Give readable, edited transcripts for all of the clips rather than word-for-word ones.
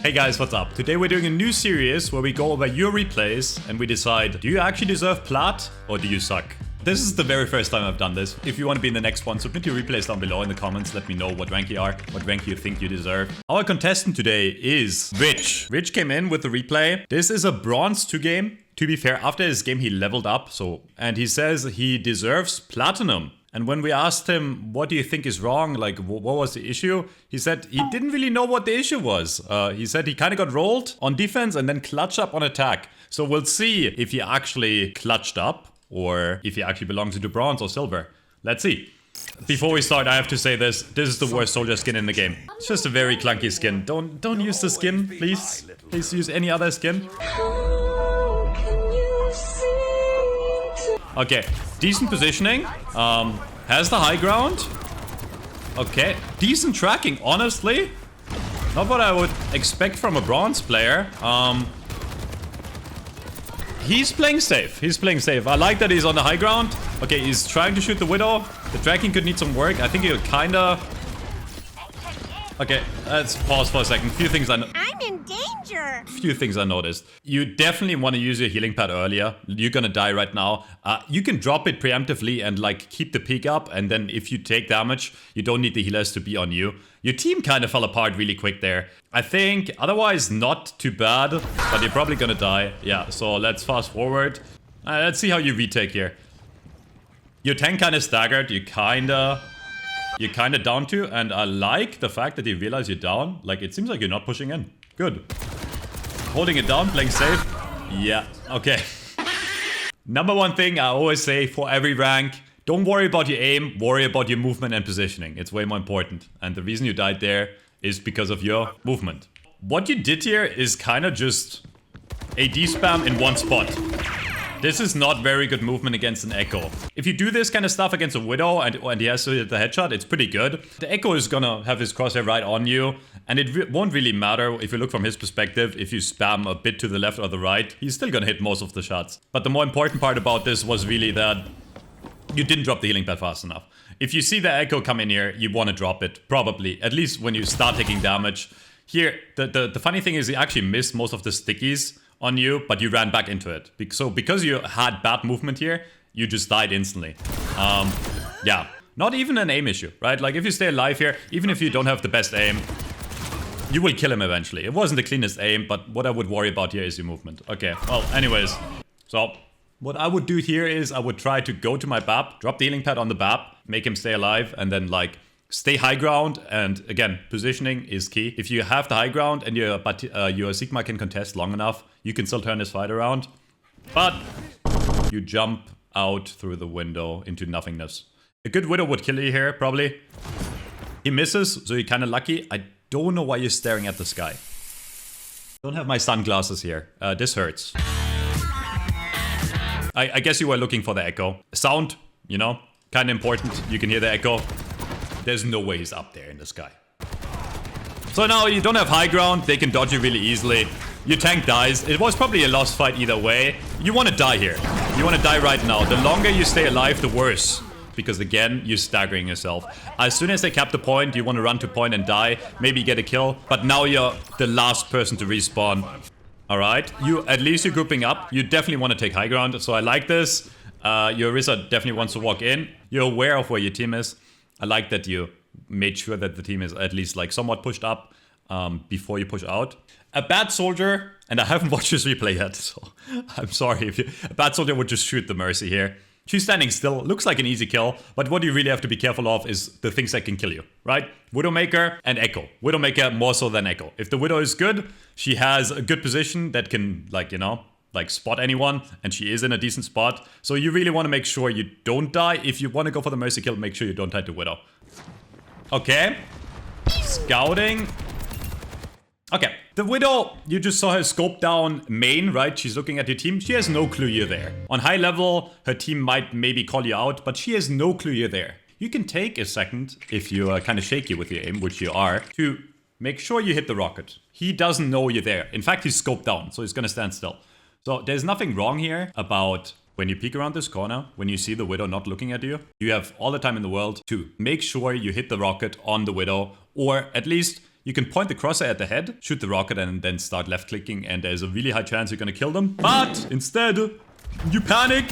Hey guys, what's up? Today we're doing a new series where we go over your replays and we decide, do you actually deserve plat or do you suck? This is the very first time I've done this. If you want to be in the next one, submit your replays down below in the comments. Let me know what rank you are, what rank you think you deserve. Our contestant today is Rich. Rich came in with the replay. This is a bronze 2 game. To be fair, after his game he leveled up, and he says he deserves platinum. And when we asked him, what do you think is wrong? Like, what was the issue? He said he didn't really know what the issue was. He said he kind of got rolled on defense and then clutched up on attack. So we'll see if he actually clutched up or if he actually belongs into bronze or silver. Let's see. Before we start, I have to say this. This is the worst soldier skin in the game. It's just a very clunky skin. Don't use the skin, please. Please use any other skin. Okay, decent positioning. Has the high ground. Okay, decent tracking, honestly. Not what I would expect from a bronze player. He's playing safe. He's playing safe. I like that he's on the high ground. Okay, he's trying to shoot the Widow. The tracking could need some work. I think he'll kinda... Okay, let's pause for a second. Few things I'm in danger. Few things I noticed. You definitely want to use your healing pad earlier. You're gonna die right now. You can drop it preemptively and like keep the peak up, and then if you take damage, you don't need the healers to be on you. Your team kind of fell apart really quick there. I think otherwise not too bad, but you're probably gonna die. Yeah, so let's fast forward. Let's see how you retake here. Your tank kind of staggered. You're kind of down to, and I like the fact that you realize you're down. Like, it seems like you're not pushing in. Good. Holding it down, playing safe. Yeah, okay. Number one thing I always say for every rank, don't worry about your aim, worry about your movement and positioning. It's way more important. And the reason you died there is because of your movement. What you did here is kind of just AD spam in one spot. This is not very good movement against an Echo. If you do this kind of stuff against a Widow and he has to hit the headshot, it's pretty good. The Echo is gonna have his crosshair right on you, and it won't really matter if you look from his perspective. If you spam a bit to the left or the right, he's still gonna hit most of the shots. But the more important part about this was really that you didn't drop the healing pad fast enough. If you see the Echo come in here, you want to drop it, probably. At least when you start taking damage. Here, the funny thing is he actually missed most of the stickies on you, but you ran back into it. So because you had bad movement here, you just died instantly. Yeah, not even an aim issue, right? Like if you stay alive here, even if you don't have the best aim, you will kill him eventually. It wasn't the cleanest aim, but what I would worry about here is your movement. Okay, well, anyways. So what I would do here is I would try to go to my BAP, drop the healing pad on the BAP, make him stay alive, and then like stay high ground. And again, positioning is key. If you have the high ground and your Sigma can contest long enough, you can still turn this fight around. But you jump out through the window into nothingness. A good Widow would kill you here, probably. He misses, so you're kind of lucky. I don't know why you're staring at the sky. Don't have my sunglasses here. This hurts. I guess you were looking for the Echo. Sound, you know, kind of important. You can hear the Echo. There's no way he's up there in the sky. So now you don't have high ground. They can dodge you really easily. Your tank dies. It was probably a lost fight either way. You want to die here. You want to die right now. The longer you stay alive, the worse. Because again, you're staggering yourself. As soon as they cap the point, you want to run to point and die. Maybe get a kill. But now you're the last person to respawn. Alright. At least you're grouping up. You definitely want to take high ground. So I like this. Your Orisa definitely wants to walk in. You're aware of where your team is. I like that you made sure that the team is at least like somewhat pushed up before you push out. A bad soldier, and I haven't watched this replay yet, so I'm sorry if a bad soldier would just shoot the Mercy here. She's standing still, looks like an easy kill, but what you really have to be careful of is the things that can kill you, right? Widowmaker and Echo. Widowmaker more so than Echo. If the Widow is good, she has a good position that can, like, you know, like spot anyone, and she is in a decent spot. So you really want to make sure you don't die. If you want to go for the Mercy kill, make sure you don't die to Widow. Okay. Scouting. Okay. The Widow, you just saw her scope down main, right? She's looking at your team. She has no clue you're there. On high level, her team might maybe call you out, but she has no clue you're there. You can take a second, if you are kind of shaky with your aim, which you are, to make sure you hit the rocket. He doesn't know you're there. In fact, he's scoped down, so he's going to stand still. So there's nothing wrong here about when you peek around this corner, when you see the Widow not looking at you. You have all the time in the world to make sure you hit the rocket on the Widow, or at least You can point the crosshair at the head, shoot the rocket, and then start left clicking, and there's a really high chance you're gonna kill them. But instead, you panic,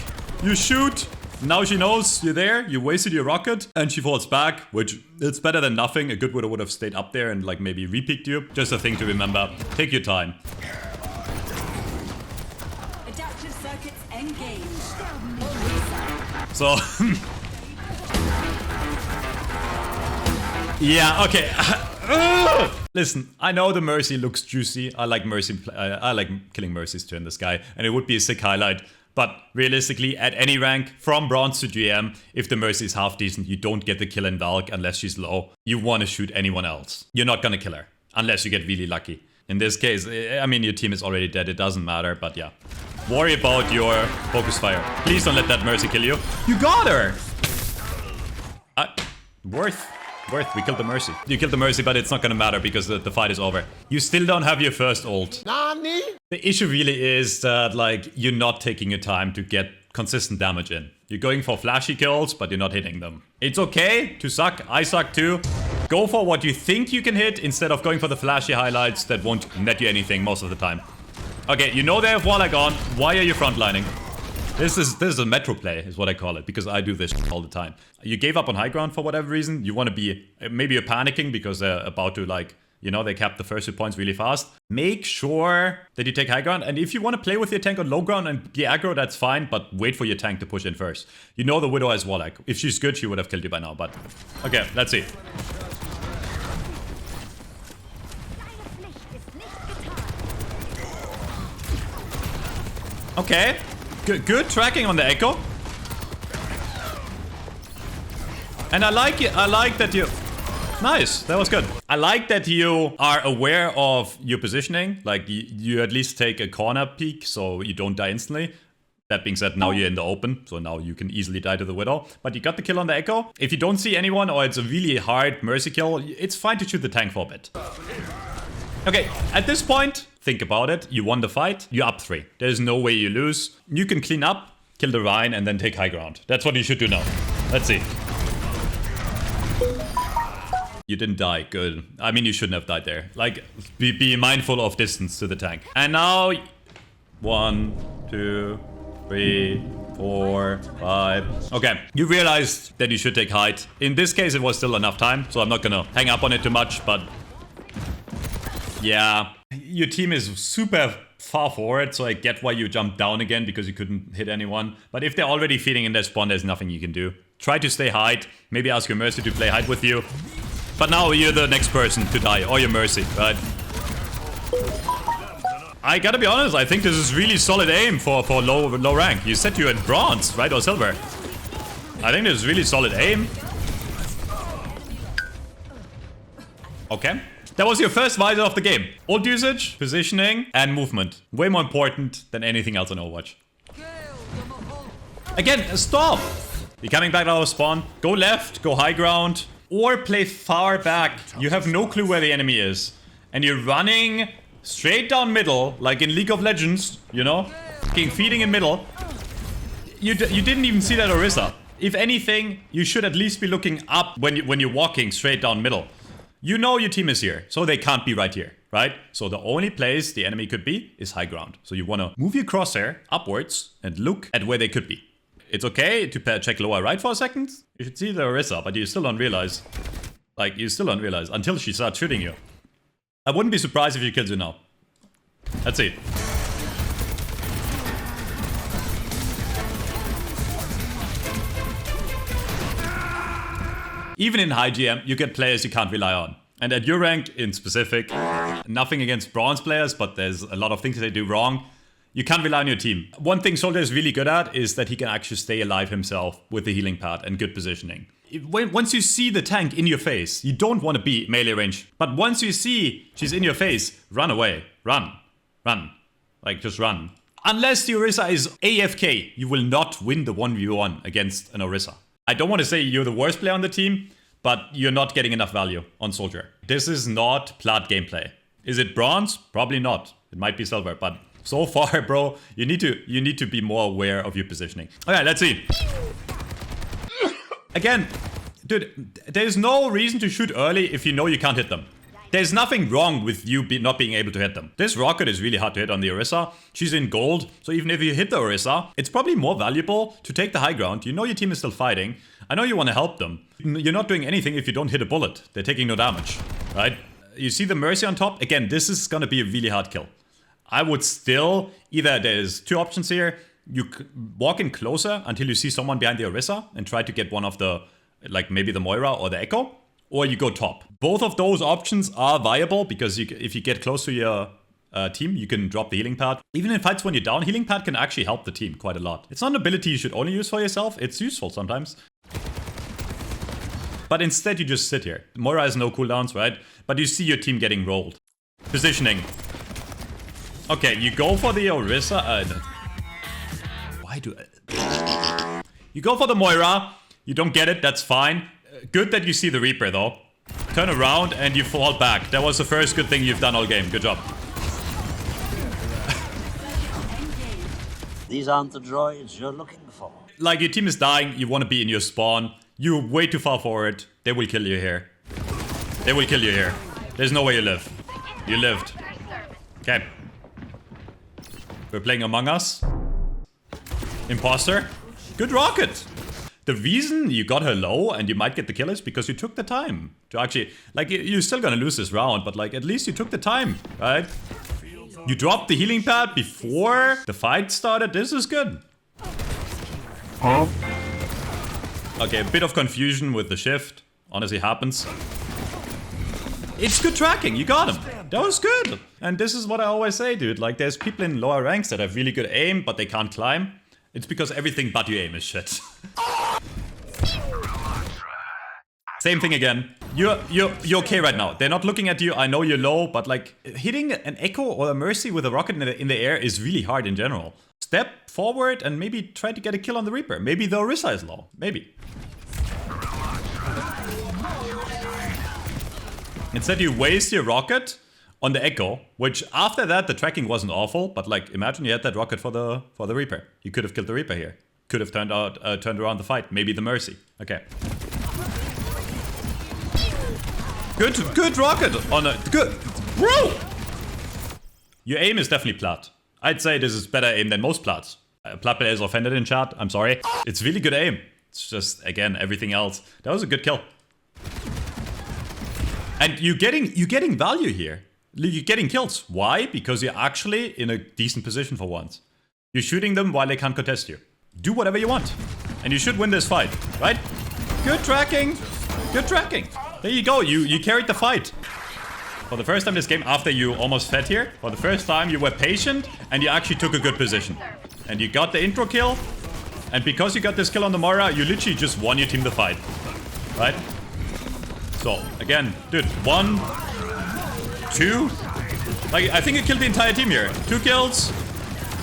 you shoot. Now she knows you're there, you wasted your rocket, and she falls back, which it's better than nothing. A good widow would have stayed up there and like maybe re-peeked you. Just a thing to remember. Take your time. Adaptive circuits engaged. So yeah, okay. Listen, I know the Mercy looks juicy. I like Mercy. I like killing Mercies too in this guy, and it would be a sick highlight. But realistically, at any rank, from Bronze to GM, if the Mercy is half decent, you don't get the kill in Valk unless she's low. You want to shoot anyone else. You're not gonna kill her, unless you get really lucky. In this case, I mean, your team is already dead, it doesn't matter, but yeah. Worry about your focus fire. Please don't let that Mercy kill you. You got her! Worth. We killed the Mercy. You killed the Mercy, but it's not gonna matter because the fight is over. You still don't have your first ult. Nani? The issue really is that, like, you're not taking your time to get consistent damage in. You're going for flashy kills, but you're not hitting them. It's okay to suck. I suck too. Go for what you think you can hit instead of going for the flashy highlights that won't net you anything most of the time. Okay, you know they have Warlock on. Why are you frontlining? This is a metro play, is what I call it, because I do this all the time. You gave up on high ground for whatever reason. You want to be... Maybe you're panicking because they're about to, like... You know, they capped the first 2 points really fast. Make sure that you take high ground. And if you want to play with your tank on low ground and be aggro, that's fine. But wait for your tank to push in first. You know the Widow has Warlock. If she's good, she would have killed you by now. But okay, let's see. Okay. Good tracking on the Echo. And I like it. I like that you... Nice, that was good. I like that you are aware of your positioning. Like, you at least take a corner peek so you don't die instantly. That being said, now you're in the open, so now you can easily die to the Widow. But you got the kill on the Echo. If you don't see anyone or it's a really hard Mercy kill, it's fine to shoot the tank for a bit. Okay, at this point, think about it. You won the fight, you're up 3. There's no way you lose. You can clean up, kill the Rhine, and then take high ground. That's what you should do now. Let's see. You didn't die. Good. I mean, you shouldn't have died there. Like, be mindful of distance to the tank. And now... 1, 2, 3, 4, 5... Okay. You realized that you should take height. In this case, it was still enough time, so I'm not gonna hang up on it too much, but... Yeah. Your team is super far forward, so I get why you jumped down again, because you couldn't hit anyone. But if they're already feeding in their spawn, there's nothing you can do. Try to stay height. Maybe ask your Mercy to play height with you. But now you're the next person to die, or your Mercy, right? I gotta be honest, I think this is really solid aim for low rank. You said you're at bronze, right? Or silver. I think this is really solid aim. Okay. That was your first visor of the game. Ult usage, positioning, and movement. Way more important than anything else in Overwatch. Again, stop! You're coming back out of spawn. Go left, go high ground. Or play far back. You have no clue where the enemy is. And you're running straight down middle, like in League of Legends, you know? Feeding in middle. You didn't even see that Orisa. If anything, you should at least be looking up when you're walking straight down middle. You know your team is here, so they can't be right here, right? So the only place the enemy could be is high ground. So you want to move your crosshair upwards and look at where they could be. It's okay to check lower right for a second. You should see the Orisa, but you still don't realize. Like, you still don't realize until she starts shooting you. I wouldn't be surprised if she kills you now. Let's see. Even in high GM, you get players you can't rely on. And at your rank in specific, nothing against bronze players, but there's a lot of things they do wrong. You can't rely on your team. One thing Soldier is really good at is that he can actually stay alive himself with the healing pad and good positioning. Once you see the tank in your face, you don't want to be melee range. But once you see she's in your face, run away. Run. Run. Like, just run. Unless the Orisa is AFK, you will not win the 1v1 against an Orisa. I don't want to say you're the worst player on the team, but you're not getting enough value on Soldier. This is not plat gameplay. Is it bronze? Probably not. It might be silver, but... So far, bro, you need to be more aware of your positioning. Okay, let's see. Again, dude, there's no reason to shoot early if you know you can't hit them. There's nothing wrong with you not being able to hit them. This rocket is really hard to hit on the Orisa. She's in gold, so even if you hit the Orisa, it's probably more valuable to take the high ground. You know your team is still fighting. I know you want to help them. You're not doing anything if you don't hit a bullet. They're taking no damage, right? You see the Mercy on top? Again, this is gonna be a really hard kill. I would still, either there's two options here. You walk in closer until you see someone behind the Orisa and try to get one of the, like maybe the Moira or the Echo, or you go top. Both of those options are viable because if you get close to your team, you can drop the healing pad. Even in fights when you're down, healing pad can actually help the team quite a lot. It's not an ability you should only use for yourself. It's useful sometimes. But instead you just sit here. Moira has no cooldowns, right? But you see your team getting rolled. Positioning. Okay, you go for the Orisa. Why do I... You go for the Moira. You don't get it, that's fine. Good that you see the Reaper though. Turn around and you fall back. That was the first good thing you've done all game. Good job. These aren't the droids you're looking for. Like, your team is dying, you want to be in your spawn. You're way too far forward. They will kill you here. They will kill you here. There's no way you live. You lived. Okay. We're playing Among Us. Imposter. Good rocket. The reason you got her low and you might get the kill is because you took the time to actually... Like, you're still gonna lose this round, but like, at least you took the time, right? You dropped the healing pad before the fight started. This is good. Huh? Okay, a bit of confusion with the shift. Honestly happens. It's good tracking. You got him. That was good. And this is what I always say, dude. Like, there's people in lower ranks that have really good aim, but they can't climb. It's because everything but your aim is shit. Same thing again. You're okay right now. They're not looking at you. I know you're low, but like, hitting an Echo or a Mercy with a rocket in the air is really hard in general. Step forward and maybe try to get a kill on the Reaper. Maybe the Orisa is low. Maybe. Instead you waste your rocket on the Echo, which after that the tracking wasn't awful, but like, imagine you had that rocket for the Reaper. You could have killed the Reaper here. Could have turned around the fight. Maybe the Mercy. Okay. Good rocket on a good bro. Your aim is definitely plat. I'd say this is better aim than most plats. Plat player is offended in chat. I'm sorry. It's really good aim. It's just, again, everything else. That was a good kill. And you're getting value here. You're getting kills. Why? Because you're actually in a decent position for once. You're shooting them while they can't contest you. Do whatever you want. And you should win this fight, right? Good tracking. Good tracking. There you go. You carried the fight. For the first time this game, after you almost fed here, for the first time you were patient and you actually took a good position. And you got the intro kill. And because you got this kill on the Moira, you literally just won your team the fight. Right? So, again, dude, 1, 2. Like, I think you killed the entire team here. 2 kills,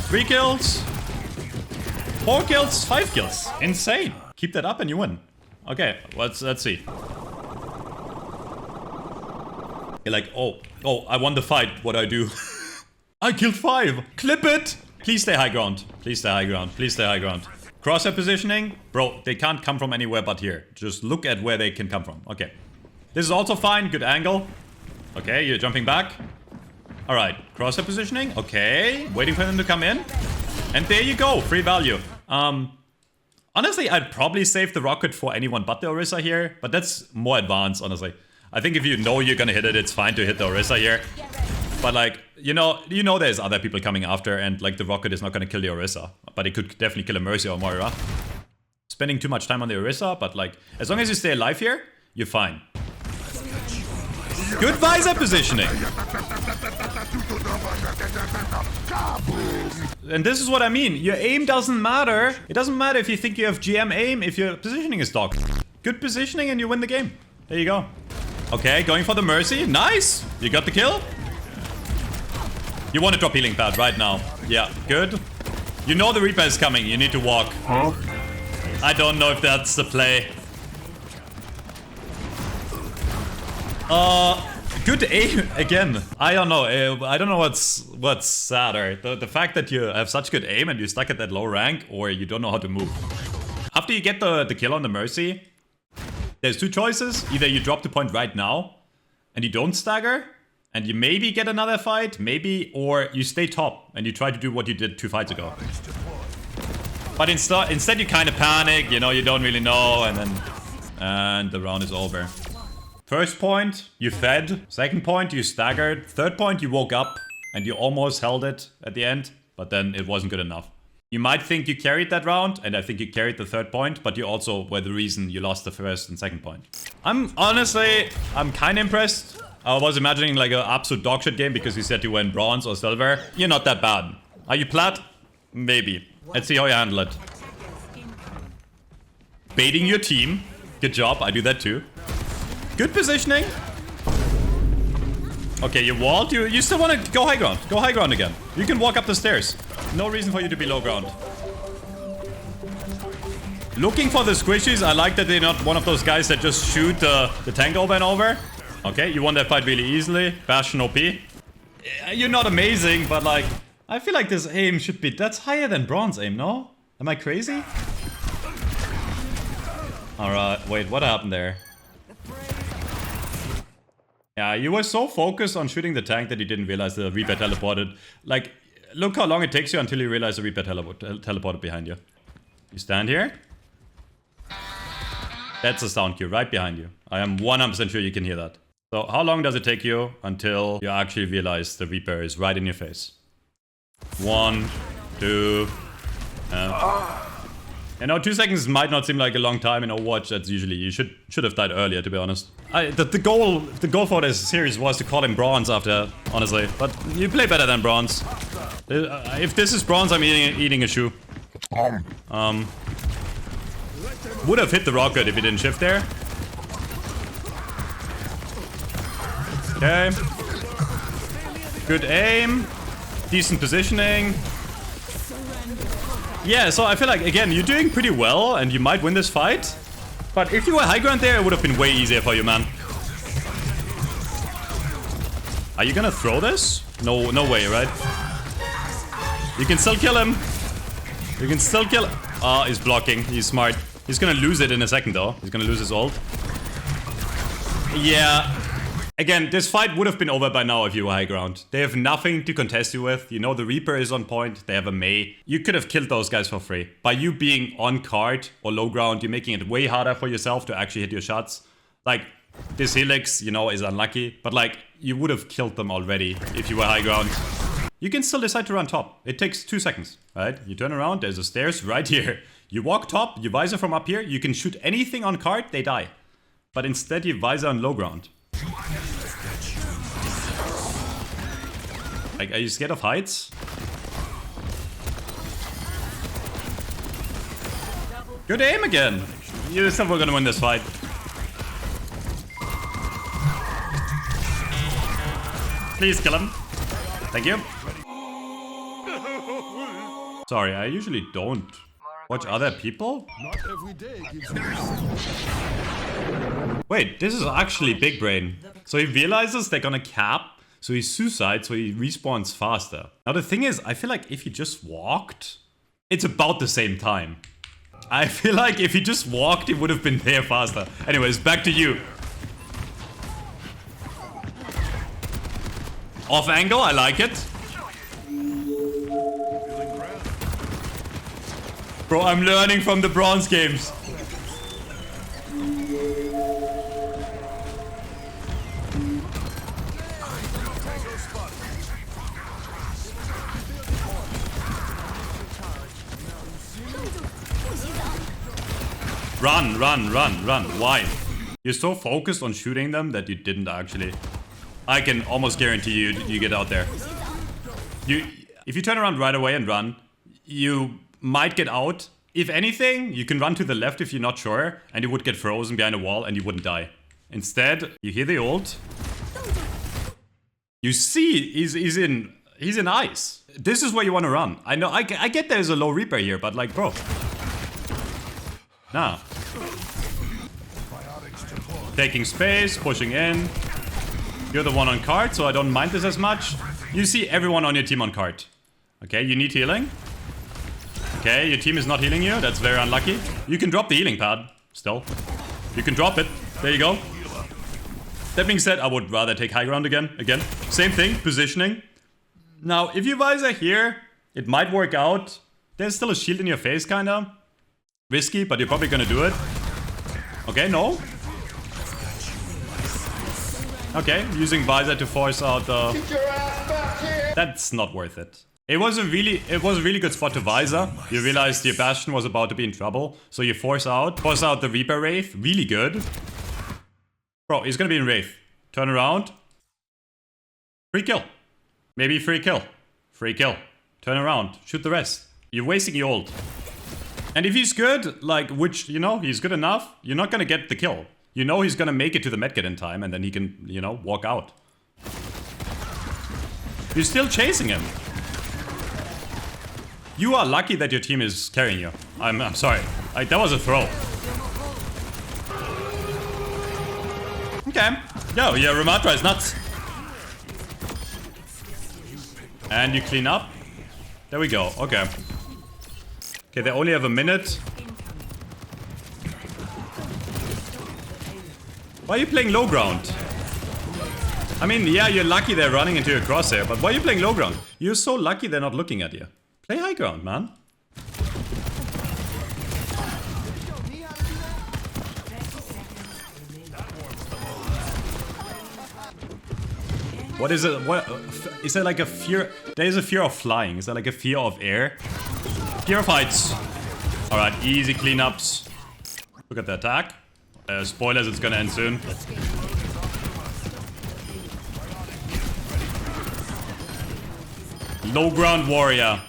3 kills, 4 kills, 5 kills. Insane. Keep that up and you win. Okay, let's see. You're like, oh, I won the fight. What do I do? I killed 5. Clip it. Please stay high ground. Please stay high ground. Please stay high ground. Crosshair positioning. Bro, they can't come from anywhere but here. Just look at where they can come from. Okay. This is also fine. Good angle. Okay, you're jumping back. Alright. Crosshair positioning. Okay. Waiting for them to come in. And there you go. Free value. Honestly, I'd probably save the rocket for anyone but the Orisa here. But that's more advanced, honestly. I think if you know you're gonna hit it, it's fine to hit the Orisa here. But like, you know there's other people coming after, and like the rocket is not gonna kill the Orisa. But it could definitely kill a Mercy or Moira. Spending too much time on the Orisa, but like, as long as you stay alive here, you're fine. Good visor positioning! And this is what I mean. Your aim doesn't matter. It doesn't matter if you think you have GM aim if your positioning is dog. Good positioning and you win the game. There you go. Okay, going for the Mercy. Nice! You got the kill? You want to drop healing pad right now. Yeah, good. You know the Reaper is coming. You need to walk. Huh? I don't know if that's the play. Good aim again. I don't know. I don't know what's sadder. The fact that you have such good aim and you're stuck at that low rank, or you don't know how to move. After you get the kill on the Mercy, there's 2 choices. Either you drop the point right now, and you don't stagger, and you maybe get another fight, maybe, or you stay top and you try to do what you did 2 fights ago. But instead you kind of panic, you know, you don't really know, and the round is over. First point, you fed. Second point, you staggered. Third point, you woke up and you almost held it at the end, but then it wasn't good enough. You might think you carried that round, and I think you carried the third point, but you also were the reason you lost the first and second point. I'm kind of impressed. I was imagining like an absolute dogshit game because you said you went bronze or silver. You're not that bad. Are you plat? Maybe. Let's see how you handle it. Baiting your team. Good job, I do that too. Good positioning. Okay, you walled. You still want to go high ground. Go high ground again. You can walk up the stairs. No reason for you to be low ground. Looking for the squishies. I like that they're not one of those guys that just shoot the tank over and over. Okay, you won that fight really easily. Bastion OP. You're not amazing, but like, I feel like this aim should be... That's higher than bronze aim, no? Am I crazy? Alright, wait, what happened there? Yeah, you were so focused on shooting the tank that you didn't realize the Reaper teleported. Like, look how long it takes you until you realize the Reaper teleported behind you. You stand here. That's a sound cue right behind you. I am 100% sure you can hear that. So how long does it take you until you actually realize the Reaper is right in your face? 1, 2... You know, 2 seconds might not seem like a long time in Overwatch. That's usually... You should have died earlier, to be honest. The goal for this series was to call him bronze after, honestly. But you play better than bronze. If this is bronze, I'm eating a shoe. Would have hit the rocket if he didn't shift there. Okay. Good aim. Decent positioning. Yeah, so I feel like, again, you're doing pretty well and you might win this fight. But if you were high ground there, it would have been way easier for you, man. Are you gonna throw this? No way, right? You can still kill him. You can still kill him. Oh, he's blocking. He's smart. He's gonna lose it in a second, though. He's gonna lose his ult. Yeah. Again, this fight would have been over by now if you were high ground. They have nothing to contest you with. You know the Reaper is on point. They have a Mei. You could have killed those guys for free. By you being on card or low ground, you're making it way harder for yourself to actually hit your shots. Like, this Helix, you know, is unlucky. But like, you would have killed them already if you were high ground. You can still decide to run top. It takes 2 seconds, right? You turn around, there's a stairs right here. You walk top, you visor from up here. You can shoot anything on card, they die. But instead you visor on low ground. Like, are you scared of heights? Good aim again! You said we're gonna win this fight. Please kill him. Thank you. Sorry, I usually don't watch other people. Not every day gives Wait, this is actually big brain. So he realizes they're gonna cap. So he suicides, so he respawns faster. Now the thing is, I feel like if he just walked, it's about the same time. I feel like if he just walked, he would have been there faster. Anyways, back to you. Off angle, I like it. Bro, I'm learning from the bronze games. Run, run, run, run. Why? You're so focused on shooting them that you didn't actually. I can almost guarantee you get out there. If you turn around right away and run, you might get out. If anything, you can run to the left if you're not sure, and you would get frozen behind a wall and you wouldn't die. Instead, you hear the ult. You see he's in ice. This is where you want to run. I know I get there's a low Reaper here, but like, bro. Nah. Taking space, pushing in. You're the one on card, so I don't mind this as much. You see everyone on your team on card. Okay, you need healing. Okay, your team is not healing you. That's very unlucky. You can drop the healing pad still. You can drop it. There you go. That being said, I would rather take high ground again. Again, same thing, positioning. Now, if you Visor here, it might work out. There's still a shield in your face, kinda. Risky, but you're probably gonna do it. Okay, no. Okay, using Visor to force out the... That's not worth it. It was a really good spot to Visor. You realized your Bastion was about to be in trouble, so you force out the Reaper Wraith. Really good. Bro, he's gonna be in Wraith. Turn around. Free kill. Maybe free kill. Free kill. Turn around. Shoot the rest. You're wasting your ult. And if he's good, like, which, you know, he's good enough, you're not gonna get the kill. You know he's gonna make it to the medkit in time, and then he can, you know, walk out. You're still chasing him. You are lucky that your team is carrying you. I'm sorry. Like, that was a throw. Okay. Yo, your Ramatra is nuts. And you clean up. There we go. Okay. Okay, they only have a minute. Why are you playing low ground? I mean, yeah, you're lucky they're running into your crosshair, but why are you playing low ground? You're so lucky they're not looking at you. Play high ground, man. What is it? What is there like a fear? There is a fear of flying. Is there like a fear of air? Fear of heights. All right, easy cleanups. Look at the attack. Spoilers, it's gonna end soon. Low ground warrior.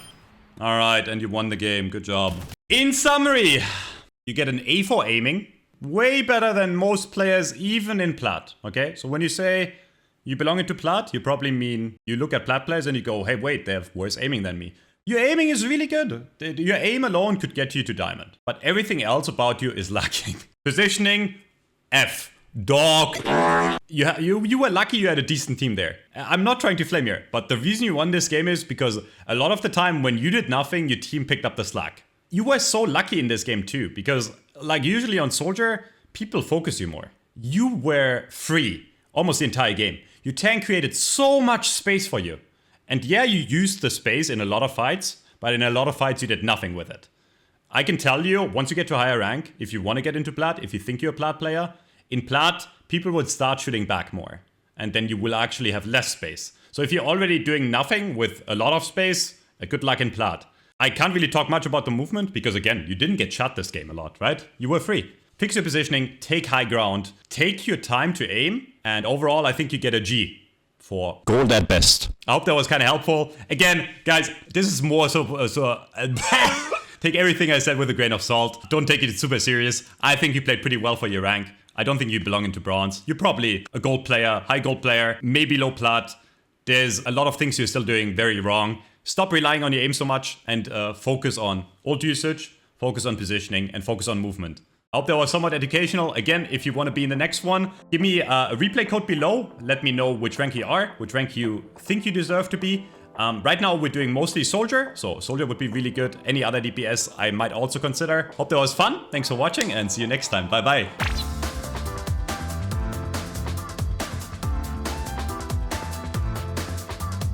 All right, and you won the game. Good job. In summary, you get an A for aiming. Way better than most players, even in Plat. Okay, so when you say you belong into Plat, you probably mean you look at Plat players and you go, hey, wait, they have worse aiming than me. Your aiming is really good. Your aim alone could get you to Diamond. But everything else about you is lacking. Positioning, F. Dog. You were lucky you had a decent team there. I'm not trying to flame here, but the reason you won this game is because a lot of the time when you did nothing, your team picked up the slack. You were so lucky in this game too, because like usually on Soldier, people focus you more. You were free almost the entire game. Your tank created so much space for you. And yeah, you used the space in a lot of fights, but in a lot of fights you did nothing with it. I can tell you, once you get to a higher rank, if you want to get into Plat, if you think you're a Plat player, in Plat, people would start shooting back more. And then you will actually have less space. So if you're already doing nothing with a lot of space, good luck in Plat. I can't really talk much about the movement, because again, you didn't get shot this game a lot, right? You were free. Fix your positioning, take high ground, take your time to aim, and overall I think you get a G for gold at best. I hope that was kind of helpful. Again, guys, this is more take everything I said with a grain of salt. Don't take it super serious. I think you played pretty well for your rank. I don't think you belong into bronze. You're probably a gold player, high gold player, maybe low plat. There's a lot of things you're still doing very wrong. Stop relying on your aim so much and focus on ult usage, focus on positioning, and focus on movement. I hope that was somewhat educational. Again, if you want to be in the next one, give me a replay code below. Let me know which rank you are, which rank you think you deserve to be. Right now, we're doing mostly Soldier, so Soldier would be really good. Any other DPS I might also consider. Hope that was fun. Thanks for watching and see you next time. Bye-bye.